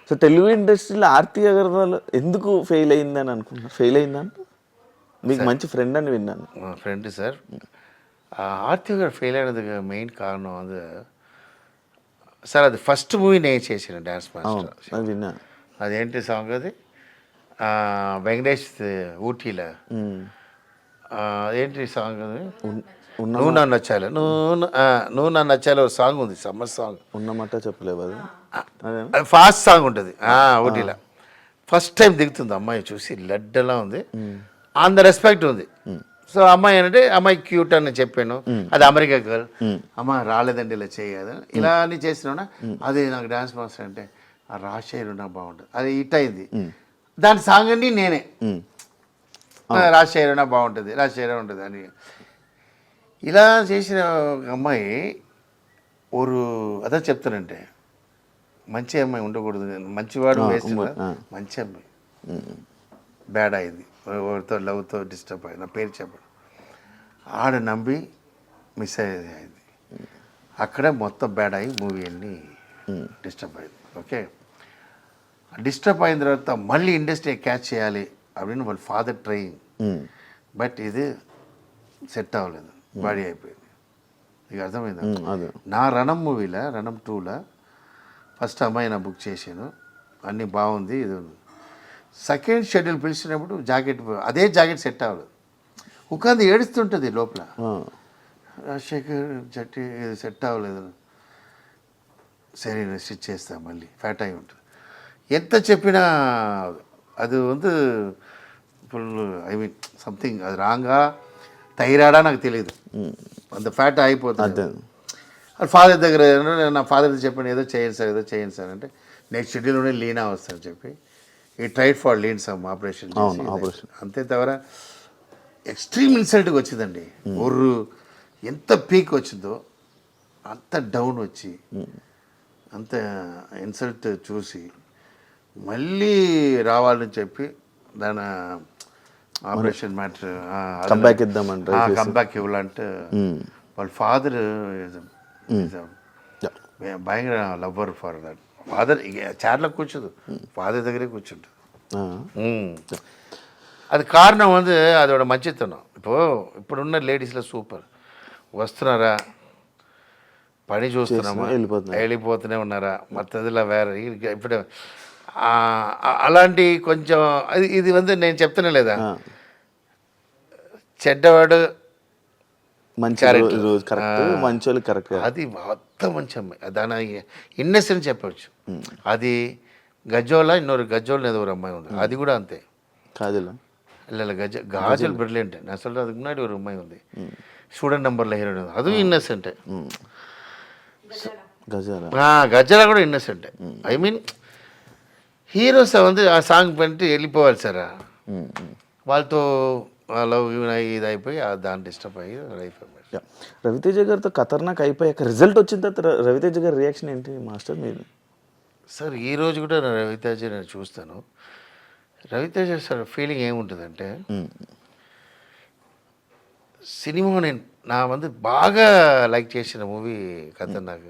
So Telugu ఇండస్ట్రీలో ఆర్తి అగర్వాల్ ఎందుకు fail అయిందని అనుకుంటున్నా? ఫెయిల్ అయిందని మీకు మంచి ఫ్రెండ్ అని విన్నాను. ఫ్రెండ్ సార్, ఆర్తి గారు ఫెయిల్ అయినதுக்கு మెయిన్ కారణం అది సార్, అది ఫస్ట్ మూవీ నేను చేసిన డ్యాన్స్ మాస్టర్. అది విన్నా. అదేంటి సాంగ్ అది, వెంకటేష్ ఊటీలో ఏంటి సాంగ్ అది, నువ్వు నన్ను నచ్చాలి, నువ్వు నన్ను నచ్చాలి ఒక సాంగ్ ఉంది, సమ్మర్ సాంగ్. ఉన్నమాట చెప్పలేవు అది. అది ఫాస్ట్ సాంగ్ ఉంటుంది ఊటీలో. ఫస్ట్ టైం దిగుతుంది అమ్మాయి, చూసి లడ్డలా ఉంది, ఆన్ ద రెస్పెక్ట్ ఉంది. సో అమ్మాయి అంటే అమ్మాయి క్యూట్ అని చెప్పాను, అది అమెరికా గర్ల్, అమ్మ రాలేదండి ఇలా చేయదు ఇలా అని చేసినా, అది నాకు డ్యాన్స్ మాస్టర్ అంటే ఆ రాజశేఖర్ నాకు బాగుంటుంది, అది హిట్ అయింది. దాని సాంగ్ అన్ని నేనే, రాజశేఖర్ బాగుంటుంది, రాజశేఖర్ ఉంటుంది అని ఇలా చేసిన అమ్మాయి ஒரு అదే చెప్తానంటే మంచి అమ్మాయి ఉండకూడదు, మంచివాడు వేస్ట్, మంచి అమ్మాయి బ్యాడ్ అయింది, ఎవరితో లవ్తో డిస్టర్బ్ అయింది, నా పేరు చెప్పడం ఆడ నమ్మి మిస్ అయింది. అక్కడే మొత్తం బ్యాడ్ అయ్యి మూవీ అన్ని డిస్టర్బ్ అయింది. ఓకే, డిస్టర్బ్ అయిన తర్వాత మళ్ళీ ఇండస్ట్రీ క్యాచ్ చేయాలి அப்படின்னு వాళ్ళ ఫాదర్ ట్రైయింగ్, బట్ ఇది సెట్ అవ్వలేదు, బాడీ అయిపోయింది. ఇక అర్థమైంది. నా రణం మూవీలో, రణం 2లో ఫస్ట్ అమ్మాయి నా బుక్ చేశాను, అన్నీ బాగుంది. ఇది సెకండ్ షెడ్యూల్ పిలిచినప్పుడు జాకెట్, అదే జాకెట్ సెట్ అవ్వలేదు, ఉకాంది ఏడుస్తుంటుంది లోపల, రాజశేఖర్ జట్టి ఇది సెట్ అవ్వలేదు, సరే స్టిచ్ చేస్తా మళ్ళీ ఫ్యాట్ అయి ఉంటుంది. ఎంత చెప్పినా అది வந்து ఫుల్, ఐ మీన్ సంథింగ్ అది రాంగా థైరాయిడా నాకు తెలియదు, అంత ఫ్యాట్ అయిపోతుంది. ఫాదర్ దగ్గర నా ఫాదర్ చెప్పాను ఏదో చేయండి సార్ అంటే నెక్స్ట్ షెడ్యూల్లోనే లీనా వస్తారని చెప్పి ఈ tried for lean some operation అంతే. తవర ఎక్స్ట్రీమ్ ఇన్సల్ట్గా వచ్చిందండి. ఒర్రు ఎంత పీక్ వచ్చిందో అంత డౌన్ వచ్చి అంత ఇన్సల్ట్ చూసి మళ్ళీ రావాలని చెప్పి దాని ఆపరేషన్ మ్యాటర్ కంబ్యాక్ ఇవ్వాలంటే వాళ్ళ ఫాదర్ భయంకర లవ్వర్ ఫర్ దట్. ఫాదర్ చైర్లో కూర్చోదు, ఫాదర్ దగ్గరే కూర్చుంటుంది. అది కారణం வந்து அதோட మంచితనం. ఇప్పుడున్న లేడీస్లో సూపర్ వస్తున్నారా, పని చూస్తున్నామా, వెళ్ళిపోతూనే ఉన్నారా, మత్తదిలా వేరే ఇప్పుడు అలాంటి కొంచెం ఇది வந்து నేను చెప్తానే లేదా, చెడ్డవాడు మంచోళ్ళు కరెక్ట్, అది మొత్తం మంచి అమ్మాయి, దాని ఇన్నెసెన్స్ చెప్పవచ్చు. అది గజ్జోల ఇంకొరు గజ్జోల్ ఏదో ఒక అమ్మాయి ఉంది, అది కూడా అంతే. కాజల్ இல்லை காஜல் பிரில்லியன்ட். நான் சொல்கிறது அதுக்கு முன்னாடி ஒரு உண்மை வந்து ஸ்டூடெண்ட் நம்பரில் ஹீரோயின் வந்து அதுவும் இன்னசென்ட்டு. గజాల కూడా ఇన్నసెంట్. ఐ మీన్ హీరోస్ வந்து ఆ సాంగ్ பண்ணிட்டு వెళ్ళిపోవాలి సార్, వాళ్ళతో లవ్ ఇది అయిపోయి దాన్ని డిస్టర్బ్ అయ్యి అయిపోయి. రవితేజ గారితో ఖతర్నాక్ అయిపోయాక రిజల్ట్ వచ్చిన తర్వాత రవితేజ గారి రియాక్షన్ ఏంటి మాస్టర్ మీరు? సార్ ఈరోజు కూడా రవితేజ నేను చూస్తాను. రవితేజ సార్ ఫీలింగ్ ఏముంటుందంటే, సినిమా నేను నా வந்து బాగా లైక్ చేసిన మూవీ ఖతర్నాక్,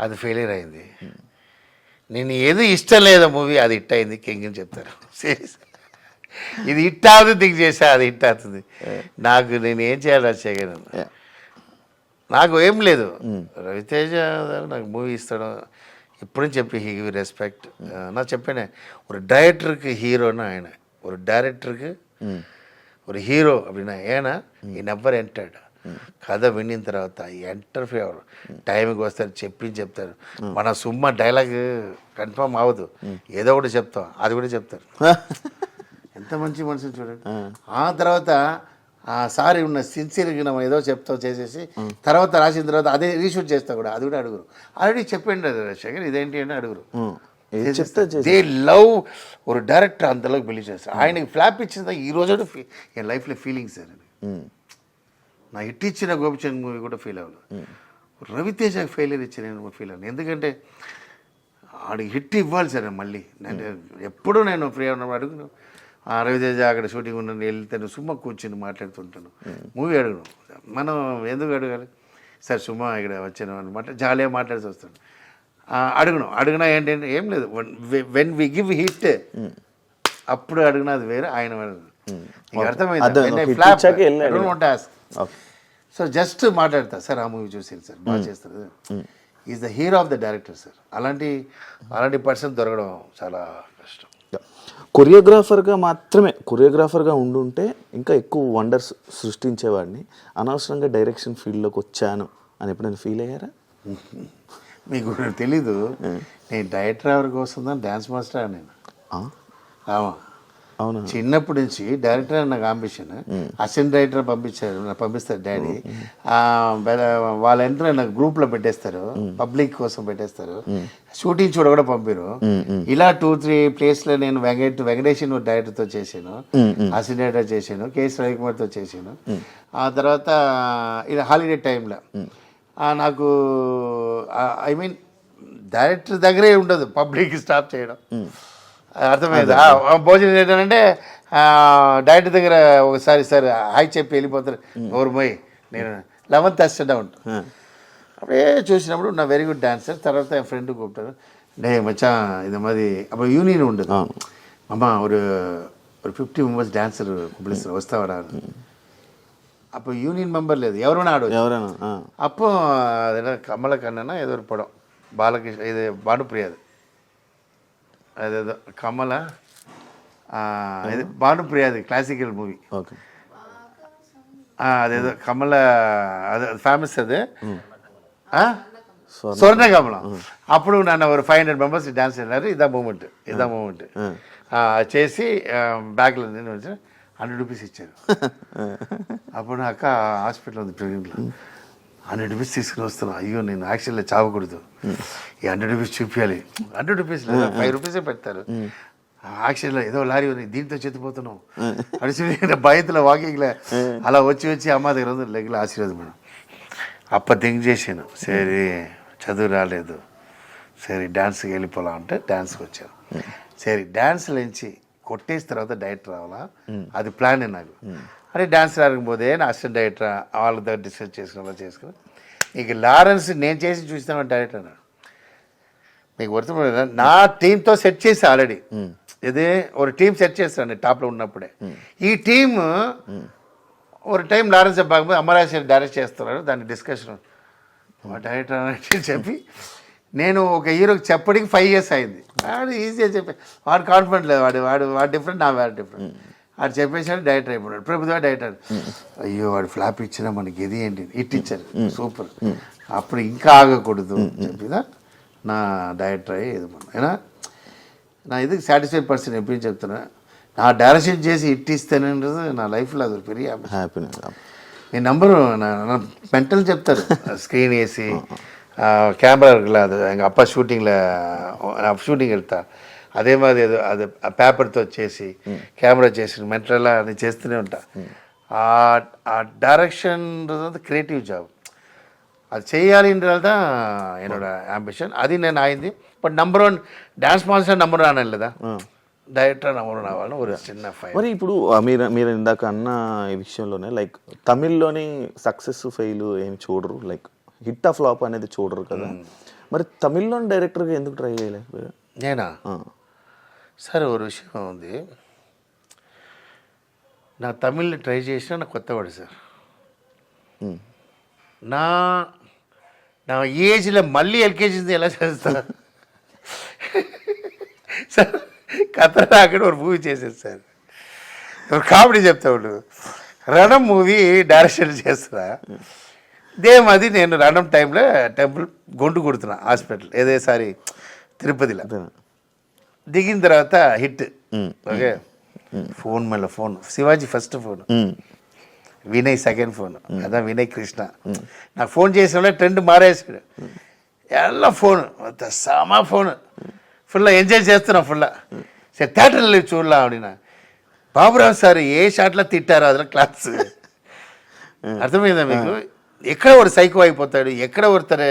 అది ఫెయిలియర్ అయింది. నేను ఏది ఇష్టం లేదా మూవీ, అది హిట్ అయింది కింగ్ అని చెప్తారు. సీరియస్, ఇది హిట్ అవుతుంది థింక్ చేసా, అది హిట్ అవుతుంది. నాకు నేను ఏం చేయాలి అది చేయగలను, నాకు ఏం లేదు. రవితేజ నాకు మూవీ ఇస్తాడు ఇప్పుడు చెప్పి హీ గివ్ రెస్పెక్ట్. நான் చెప్పానే ஒரு டைரக்டருக்கு ஹீரோன்னு ఆయన, ஒரு டைரக்டருக்கு ஒரு హీరో அப்படின்னா ఏనా ఈ నెవర్ ఎంటర్డ్. కథ వినిన తర్వాత ఎంటర్ ఫేవర్ టైంకి వస్తారు, చెప్తారు. మన సుమ్మ డైలాగ్ కన్ఫర్మ్ అవ్వదు, ఏదో ఒకటి చెప్తాం, అది కూడా చెప్తారు. ఎంత మంచి మనుషులు చూడండి. ఆ తర్వాత ఆ సారి ఉన్న సిన్సియర్గా మనం ఏదో చెప్తాం చేసేసి తర్వాత రాసిన తర్వాత అదే రీషూట్ చేస్తా కూడా, అది కూడా అడుగురు. ఆల్రెడీ చెప్పండి రాజశేఖర్ ఇదేంటి అని అడుగురు. దే లవ్ ఒక డైరెక్టర్ అంతలోకి బిలీవ్ చేస్తారు. ఆయనకి ఫ్లాప్ ఇచ్చిందా ఈ రోజు ఎన్ లైఫ్లో ఫీలింగ్ సార్. నా హిట్ ఇచ్చిన గోపిచంద్ మూవీ కూడా ఫీల్ అవ్వలేదు, రవితేజ ఫెయిలియర్ ఇచ్చిన ఫీల్ అవ్వను. ఎందుకంటే ఆడికి హిట్ ఇవ్వాలి సార్. మళ్ళీ నేను ఎప్పుడూ నేను ఫ్రీ ఉన్నప్పుడు అడుగును, రవితేజ అక్కడ షూటింగ్ ఉన్న వెళ్తాను, సుమ్మ కూర్చొని మాట్లాడుతుంటాను, మూవీ అడుగును. మనం ఎందుకు అడగాలి సార్, సుమ్మ ఇక్కడ వచ్చాను అనమాట, జాలీగా మాట్లాడుతూ వస్తాను. అడుగునా ఏంటంటే ఏం లేదు, వెన్ వి గివ్ హిట్ అప్పుడు అడిగినా అది వేరే, ఆయన అర్థమైంది. సో జస్ట్ మాట్లాడతా సార్, ఆ మూవీ చూసి సార్ బాగా చేస్తారు, is the hero of the director sir. అలాంటి పర్సన్ దొరకడం చాలా కష్టం. కొరియోగ్రాఫర్గా ఉండుంటే ఇంకా ఎక్కువ వండర్స్ సృష్టించేవాడిని, అనవసరంగా డైరెక్షన్ ఫీల్డ్లోకి వచ్చాను అని ఎప్పుడైనా ఫీల్ అయ్యారా? మీకు తెలీదు, నేను డైరెక్టర్ కోసం డ్యాన్స్ మాస్టర్ నేను. అవునా? చిన్నప్పటి నుంచి డైరెక్టర్ అని నాకు అంబిషన్. అసిస్టెంట్ డైరెక్టర్ పంపిస్తారు డాడీ. వాళ్ళ ఎంట్రీ నాకు గ్రూప్లో పెట్టేస్తారు, పబ్లిక్ కోసం పెట్టేస్తారు, షూటింగ్ చూడ కూడా పంపారు. ఇలా 2-3 ప్లేస్లో నేను వెంకటేశ్వర డైరెక్టర్తో చేశాను, అసిస్టెంట్ డైరెక్టర్ చేశాను, కేఎస్ రవికుమార్తో చేశాను. ఆ తర్వాత ఇది హాలిడే టైంలో నాకు ఐ మీన్ డైరెక్టర్ దగ్గరే ఉండదు, పబ్లిక్ స్టాప్ చేయడం. అర్థమైంది. భోజనం ఏంటంటే డైరెక్టర్ దగ్గర ఒకసారి సార్ హాయ్ చెప్పి వెళ్ళిపోతారు, ఎవరు పోయి నేను 11th అసిస్టెంట్ ఉంటాను. అప్పుడే చూసినప్పుడు నా వెరీ గుడ్ డాన్సర్. తర్వాత என் ఫ్రెండ్ கூப்பிட்டாரு, டே மச்சான் இது மாதிரி அப்போ யூனியன் உண்டு, அம்மா ஒரு 50 మెంబర్స్ డాన్సర్ పిలుస్తారు వస్తావరా. அப்போ யூனியன் மெம்பர் లేదు, ఎవరైనా ఆడవచ్చు. அப்போ అదేనా కమలకన్నా ఏదో ఒక పడం బాలకృష్ణ, ఇది భానుప్రియాది, అదేదో కమల, ఇది భానుప్రియాది క్లాసికల్ మూవీ. అదేదో కమల, అది ఫేమస్, అది స్వర్ణకమలం. అప్పుడు నన్ను ఒక 500 మెంబర్స్ డాన్స్ చేసినారు. ఇదా మూమెంట్ చేసి బ్యాగ్లో నేను వచ్చి 100 రూపీస్ ఇచ్చారు. అప్పుడు నా అక్క హాస్పిటల్ ఉంది ప్రెగ్నెంట్లో, 100 రూపీస్ తీసుకుని వస్తున్నా, అయ్యో నేను యాక్చువల్గా చావకూడదు, ఈ 100 రూపీస్ చూపించాలి. 100 రూపీస్ లేదా 5 రూపీసే పెడతారు. యాక్చువల్గా ఏదో లారీ ఉంది, దీంతో చెత్తిపోతున్నావు అడిసి భయంతో వాకింగ్లో అలా వచ్చి అమ్మ దగ్గర ఉంది లెగ్లో ఆశీర్వాదం మేడం. అప్ప థింక్ చేశాను, సరే చదువు రాలేదు, సరే డ్యాన్స్కి వెళ్ళిపోలా అంటే డ్యాన్స్కి వచ్చాను. సరే డ్యాన్స్ నుంచి కొట్టేసిన తర్వాత డైరెక్టర్ రావాలా, అది ప్లాన్ నాకు. అరే డ్యాన్స్ రాకపోతే నా అసిస్టెంట్ డైరెక్టర్ వాళ్ళ దగ్గర డిస్కస్ చేసుకుని ఇక లారెన్స్ నేను చేసి చూస్తాను డైరెక్టర్ అన్నాడు. మీకు వర్తపడ నా టీంతో సెట్ చేసి ఆల్రెడీ, ఇదే ఒక టీం సెట్ చేస్తాను టాప్లో ఉన్నప్పుడే. ఈ టీమ్ ఒక టైం లారెన్స్ బాగపోతే అమరాశ్వరి డైరెక్ట్ చేస్తున్నాడు, దాన్ని డిస్కషన్ డైరెక్టర్ అని చెప్పి నేను ఒక హీరోకి చెప్పడానికి 5 years అయింది. వాడు ఈజీగా చెప్పి, వాడు కాన్ఫిడెంట్ లేదు, వాడు డిఫరెంట్, నా వాడు డిఫరెంట్. వాడు చెప్పేసాడు, డైరెక్టర్ అయిపోయాడు. ప్రభుత్వ డైరెక్టర్, అయ్యో వాడు ఫ్లాప్ ఇచ్చినా మనకి ఇది ఏంటి హిట్ ఇచ్చారు, సూపర్, అప్పుడు ఇంకా ఆగకూడదు చెప్పిదా నా డైరెక్టర్ అయ్యి ఇది అయినా నా ఇది సాటిస్ఫైడ్ పర్సన్ ఎప్పుడు చెప్తున్నా. నా డైరెక్షన్ చేసి హిట్ ఇస్తాననేది నా లైఫ్లో అది పెరిగి హ్యాపీనెస్. మీ నంబరు నా మెంటల్ చెప్తారు, స్క్రీన్ వేసి கேமரா இருக்குல்ல, அது எங்கள் அப்பா షూటింగ్ వెళ్తా, అదే మాది ఏదో అది పేపర్తో చేసి కెమెరా చేసి మెంటల్ అది చేస్తూనే ఉంటా. ఆ డైరెక్షన్ క్రియేటివ్ జాబ్ அது செய்யாதுன்றது தான் என்னோட ஆம்பிஷன். அது నేను ఆయింది. But number 1 dance master number 1 అనలేదా, డైరెక్టర్ నెంబర్ 1 అవ్వాలని ఒక చిన్న ఫైల్. మరి ఇప్పుడు మీరు ఇందాక అన్న ఈ విషయంలోనే లైక్ తమిళ్లోని సక్సెస్ ఫెయిల్ ఏమి చూడరు, లైక్ హిట్ ఆ ఫ్లాప్ అనేది చూడరు కదా, మరి తమిళ్లోని డైరెక్టర్గా ఎందుకు ట్రై చేయలేదు? నేనా సార్, ఒక విషయం ఉంది, నా తమిళ్ని ట్రై చేసినా నాకు కొత్తవాడు సార్. నా ఏజ్లో మళ్ళీ ఎల్కేజీ ఎలా చేస్తా సార్. కథ అక్కడ ఒక మూవీ చేసేది సార్, ఒక కామెడీ చెప్తాడు, రణం మూవీ డైరెక్షన్ చేస్తున్నా. ఇదేమది నేను రణం టైంలో టెంపుల్ గొంటు కొడుతున్నా హాస్పిటల్, ఏదేసారి తిరుపతిలో దిగిన తర్వాత హిట్. ఓకే, ఫోన్ మళ్ళీ phone Shivaji first phone, Vinay second phone, అదా వినయ్ కృష్ణ. నాకు ఫోన్ చేసిన ట్రెండ్ మారేసాడు, ఎలా ఫోన్ సమా ఫోన్ ఫుల్లా ఎంజాయ్ చేస్తున్నాం ఫుల్లా. సరే థియేటర్లో చూడలా ఆవిడ బాబురావు సార్ ఏ షాట్లో తిట్టారో అదిలో క్లాస్. అర్థమైందా మీకు? ఎక్కడ ఒక సైకో అయిపోతాడు, ఎక్కడ ఒకరు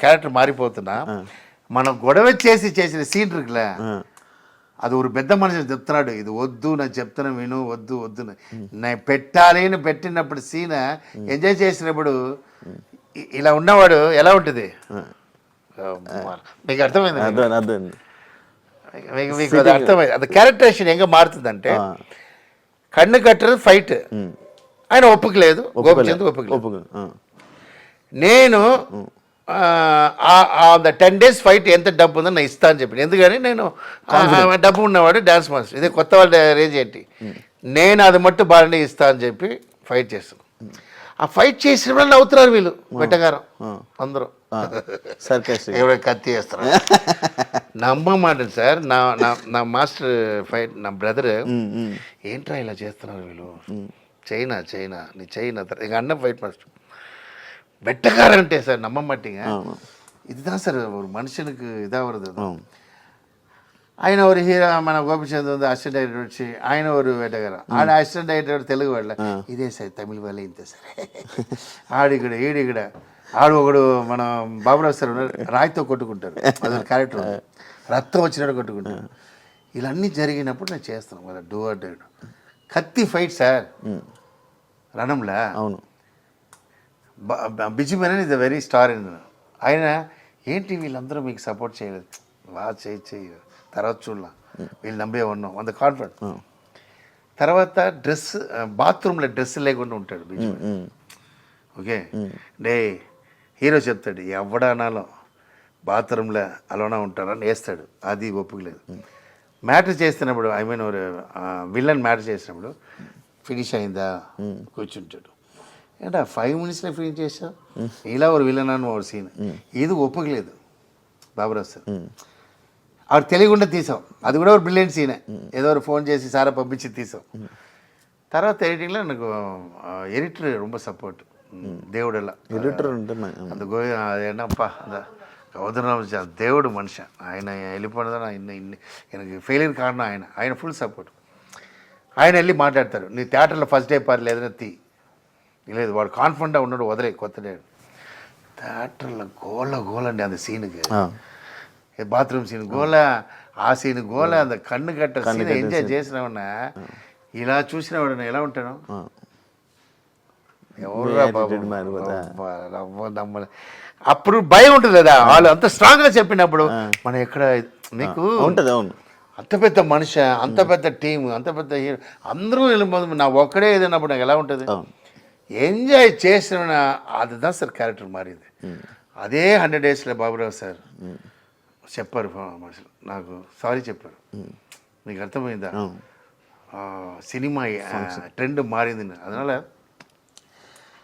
క్యారెక్టర్ మారిపోతున్నా, మనం గొడవ చేసిన సీన్ இருக்குல்ல, అది ఒక పెద్ద మనిషి చెప్తున్నాడు, ఇది వద్దు నాకు చెప్తున్నా విను, వద్దు నేను పెట్టాలి అని పెట్టినప్పుడు సీన్ ఎంజాయ్ చేసినప్పుడు ఇలా ఉన్నవాడు ఎలా ఉంటుంది, మీకు అర్థమైంది అదే అదే మీకు అది అర్థమైంది. అది క్యారెక్టరేషన్ ఎంగ మారుతుందంటే కన్ను కట్టరు ఫైట్ ఆయన ఒప్పుకోలేదు, గోపిచంద్ ఒప్పుకోలేదు. నేను ద 10 days ఫైట్ ఎంత డబ్బు ఉందో నేను ఇస్తా అని చెప్పి, ఎందుకని నేను డబ్బు ఉన్నవాడు డ్యాన్స్ మాస్టర్, ఇదే కొత్త వాళ్ళ రేంజ్ ఏంటి, నేను అది మట్టు బాగానే ఇస్తా అని చెప్పి ఫైట్ చేస్తాను. ఆ ఫైట్ చేసిన వాళ్ళు నవ్వుతున్నారు వీళ్ళు వెట్టగారం అందరూ, ఎవరో కత్తి వేస్తారు. నమ్మమాట సార్, నా మాస్టర్ ఫైట్ నా బ్రదర్, ఏంట్రా ఇలా చేస్తున్నారు వీళ్ళు, చైనా నీ చైనా ఇక అన్న ఫైట్ మాస్టర్ வெட்டக்காரன்ட்டே சார் நம்ப மாட்டீங்க. இதுதான் சார் ஒரு மனுஷனுக்கு இதாக வருது. ఆయన ஒரு హీరో మన గోపిచంద్ ఉంది అసిస్టెంట్ డైరెక్టర్ వచ్చి ఆయన ஒரு వేటగారం, ఆడ అసిస్టెంట్ డైరెక్టర్ తెలుగు వాళ్ళ ఇదే సార్ తమిళ వాళ్ళే ఇంతే సార్, ఆడిక్కడ ఈడిక్కడ ఆడు ఒకడు మన బాబురావు సార్ రాయితో కొట్టుకుంటారు, అదొక క్యారెక్టర్, రక్తం వచ్చినట్టు కొట్టుకుంటారు. ఇలా అన్నీ జరిగినప్పుడు నేను చేస్తాను వాళ్ళ డూ ఆర్ డై. కత్తి ఫైట్ సార్ రణంలా, అవును బిజిమన్ is the very star in. ఆయన ఏంటి వీళ్ళందరూ మీకు సపోర్ట్ చేయలేదు, బాగా చేయి తర్వాత చూడలా, వీళ్ళు నమ్మే ఉన్నాం అంత కాన్ఫిడెంట్. తర్వాత డ్రెస్ బాత్రూంలో డ్రెస్ లేకుండా ఉంటాడు బిజిమన్. ఓకే డే హీరో చెప్తాడు ఎవడానాలో బాత్రూంలో అలోనా ఉంటారని వేస్తాడు, అది ఒప్పుకోలేదు. మ్యాటర్ చేస్తున్నప్పుడు ఐ మీన్ విలన్ మ్యాటర్ చేసినప్పుడు ఫినిష్ అయిందా కూర్చుంటాడు, ஏன்டா 5 minutesல ஃபினிஷ் చేసావు, ఇలా ஒரு విలన్ ஒரு సీన్, ఇది ఒప్పుకోలేదు బాబురావు సార్. ఆవిడ తెలియకుండా తీసాం, అది కూడా ఒక బ్రిలియంట్ సీనే, ఏదో ఒక ఫోన్ చేసి సారా పంపించి తీసాం. తర్వాత ఎడిటింగ్లో నాకు ఎడిటర్ ரொம்ப సపోర్ట్, దేవుడెల్లా ఎడిటర్ అంటే அந்த என்னப்பா அந்த கௌதரராமன் దేవుడు మనిషి, ఆయన వెళ్ళిపోవడం எனக்கு ఫెయిలియర్ కారణం ఆయన ఫుల్ సపోర్ట్. ఆయన వెళ్ళి మాట్లాడతారు, నీ థియేటర్లో ఫస్ట్ డే పర్లేదని తీ, లేదు వాడు కాన్ఫిడెంట్గా ఉన్నాడు వదిలే కొత్త డాడు. థియేటర్లో గోలండి அந்த సీనుకి, బాత్రూమ్ సీన్ గోల, ఆ సీన్ గోల, அந்த కన్ను కట్ట సీన్ ఎంజాయ్ చేసినామన్నా, ఇలా చూసినవాడు ఎలా ఉంటాను, ఎవరురా బాబు నమ్మ. అప్పుడు భయం ఉంటుంది కదా, వాళ్ళు అంత స్ట్రాంగ్గా చెప్పినప్పుడు మనం ఎక్కడ మీకు ఉంటుంది. అవును, అంత పెద్ద మనిషి, అంత పెద్ద టీం, అంత పెద్ద హీరో, అందరూ వెళ్ళిపోతుంది, నా ఒక్కడే ఏదైనప్పుడు నాకు ఎలా ఉంటుంది, ఎంజాయ్ చేసిన அதுதான் సార్ క్యారెక్టర్ మారింది. అదే 100 daysలో బాబురావు సార్ చెప్పారు, నాకు సారీ చెప్పారు, మీకు అర్థమైందా సినిమా ట్రెండ్ మారింది, அதனால